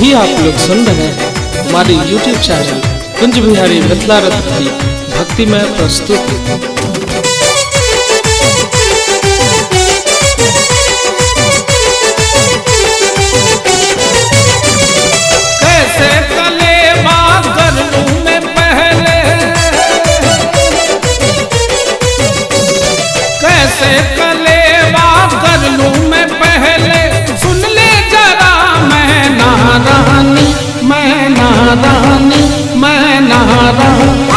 अभी आप लोग सुन रहे हैं हमारे YouTube चैनल कुंज बिहारी मिथिलारथ की भक्तिमय प्रस्तुति। कैसे कलेमा कर लूं मैं पहले, कैसे कलेमा कर लूं मैं पहले, सुन ले जरा मैं नारानी, मैं नारानी, मैं नारानी।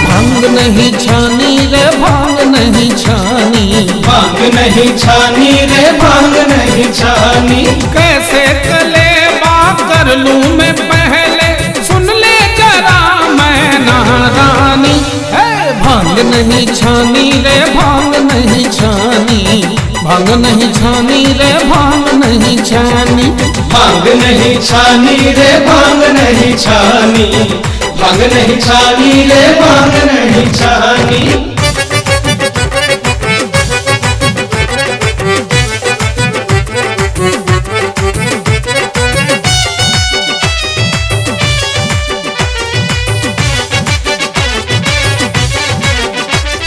भांग नहीं छानी रे भांग नहीं छानी, भांग नहीं छानी रे भांग नहीं छानी। कैसे कलेमा कर लूं मैं पहले, सुन ले जरा मैं नारानी। भांग नहीं छानी रे भांग नहीं छानी, भांग नहीं छानी रे भांग नहीं छानी। भांग नहीं छानी रे भांग नहीं छानी, भांग नहीं छानी रे भांग नहीं छानी।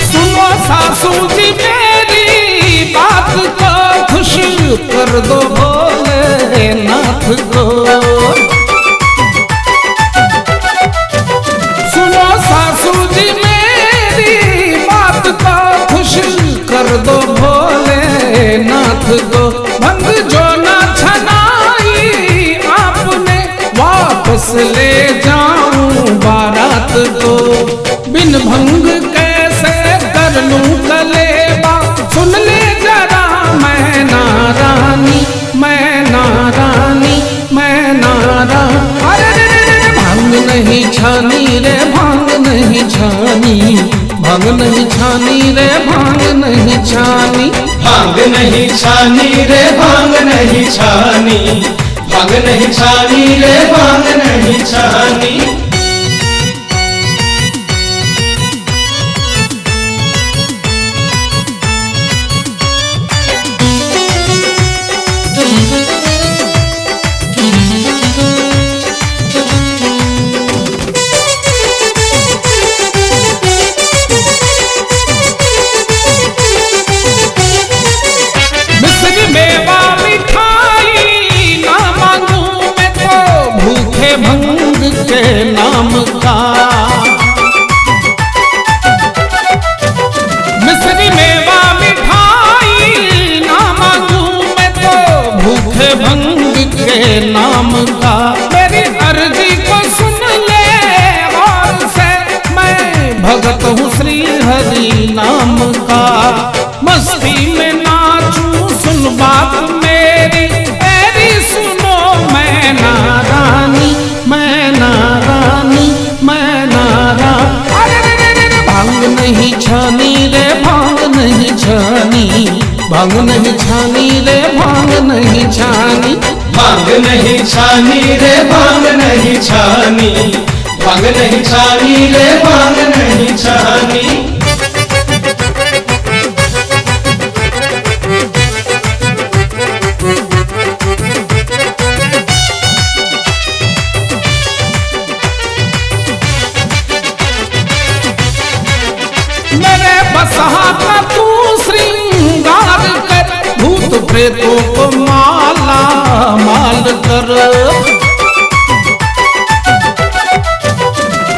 सुनो सासू जी मेरी बात को, खुश कर दो भोलेनाथ को। सुनो सासू जी मेरी बात को, खुश कर दो भोलेनाथ को। भंग जो ना छनाई आपने, वापस ले जाऊं बारात को। बिन भंग कैसे कर लूं कलेबा, सुन ले जरा मैं नारानी, मैं नारानी, मैं नारानी। अरे भांग नहीं छानी रे भांग नहीं छानी, भांग नहीं छानी रे भांग नहीं छानी। भांग नहीं छानी रे भांग नहीं छानी, भांग नहीं छानी रे भांग नहीं छानी। मिश्री मेवा मिठाई ना मांगू मैं तो, भूखे भंग के नाम का। मिश्री मेवा मिठाई ना मांगू मैं तो, भूखे भंग के नाम का। मेरी अर्जी को सुन ले और से, मैं भगत हूँ श्री हरि नाम का। मस्ती में नाचूं सुन बात मेरी, मेरी सुनो मैं नारानी, मैं नारानी, मैं नारानी। अरे भांग नहीं छानी रे भांग नहीं छानी, भांग नहीं छानी रे भांग नहीं छानी। भांग नहीं छानी रे भांग नहीं छानी, भांग नहीं छानी रे भांग नहीं छानी। मेरे बसहा का तू श्रृंगार कर, भूत प्रेतों को माला माल कर।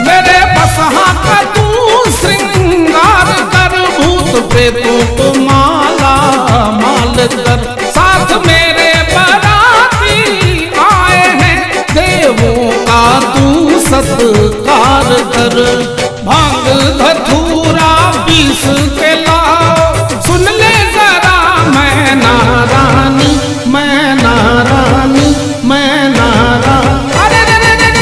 मेरे बसहा का तू श्रृंगार कर, भूत प्रेतों को माला माल कर। साथ मेरे बाराती आए हैं, देवों का तू सत्कार कर। भांग धतूरा पीस के लाओ, सुन ले जरा मैं नारानी, मैं नारानी, मैं नारानी। अरे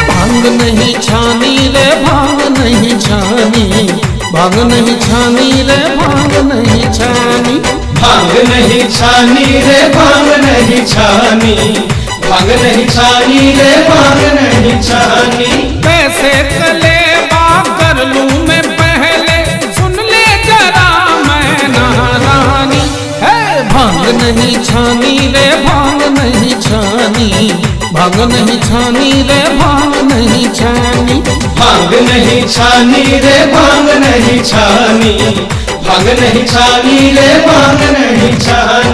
भांग नहीं छानी रे भांग नहीं छानी, भांग नहीं छानी रे भांग नहीं छानी। भांग नहीं छानी रे भांग नहीं छानी, भांग नहीं छानी रे भांग नहीं छानी। कैसे कलेबा कर लूं मैं पहले, सुन ले जरा मैं नारानी। भांग नहीं छानी रे भांग नहीं छानी, भांग नहीं छानी रे भांग नहीं छानी, भांग नहीं छानी रे भांग नहीं छानी, भांग नहीं छानी रे भांग नहीं छानी।